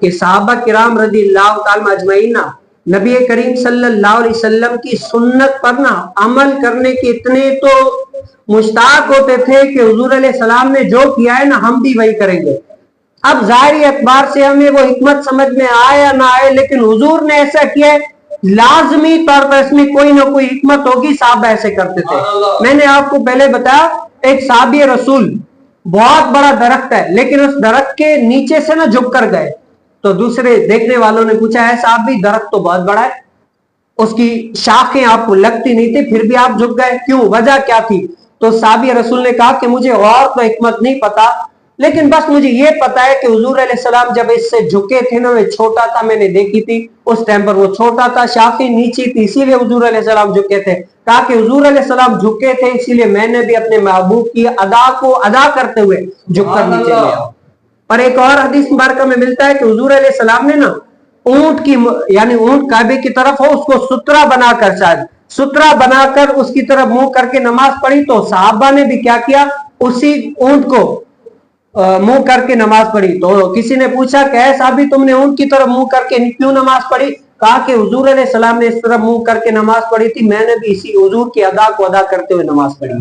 کہ صحابہ کرام رضی اللہ تعالی اجمعین نبی کریم صلی اللہ علیہ وسلم کی سنت پر نا عمل کرنے کے اتنے تو مشتاق ہوتے تھے کہ حضور علیہ السلام نے جو کیا ہے نا ہم بھی وہی کریں گے۔ اب ظاہری اعتبار سے ہمیں وہ حکمت سمجھ میں آئے یا نہ آئے، لیکن حضور نے ایسا کیا ہے، لازمی طور پر اس میں کوئی نہ کوئی حکمت ہوگی، صحابہ ایسے کرتے تھے۔ میں نے آپ کو پہلے بتایا ایک صحابی رسول بہت بڑا درخت ہے، لیکن اس درخت کے نیچے سے نہ جھک کر گئے، تو دوسرے دیکھنے والوں نے پوچھا ہے صاحب بھی درخت تو بہت بڑا ہے، اس کی شاخیں آپ کو لگتی نہیں تھی پھر بھی آپ جھک گئے، کیوں، وجہ کیا تھی؟ تو صحابی رسول نے کہا کہ مجھے اور تو حکمت نہیں پتا، لیکن بس مجھے یہ پتا ہے کہ حضور علیہ السلام جب اس سے جھکے تھے نا، وہ چھوٹا تھا، میں نے دیکھی تھی اس ٹائم پر وہ چھوٹا تھا، شاخیں نیچی تھی، اسی لیے حضور علیہ السلام جھکے تھے۔ کہا کہ حضور علیہ السلام جھکے تھے، اسی لیے میں نے بھی اپنے محبوب کی ادا کو ادا کرتے ہوئے جھک کر نیچے لے آؤ۔ اور ایک اور حدیث مبارکہ میں ملتا ہے کہ حضور علیہ السلام نے نا اونٹ کی، یعنی اونٹ کعبے کی طرف ہو، اس کو سترہ بنا کر، شاید سترہ بنا کر اس کی طرف منہ کر کے نماز پڑھی، تو صحابہ نے بھی کیا کیا، اسی اونٹ کو منہ کر کے نماز پڑھی۔ تو کسی نے پوچھا کہ اے صحابی تم نے اونٹ کی طرف منہ کر کے کیوں نماز پڑھی؟ کہا کہ حضور علیہ السلام نے اس طرف منہ کر کے نماز پڑھی تھی، میں نے بھی اسی حضور کی ادا کو ادا کرتے ہوئے نماز پڑھی۔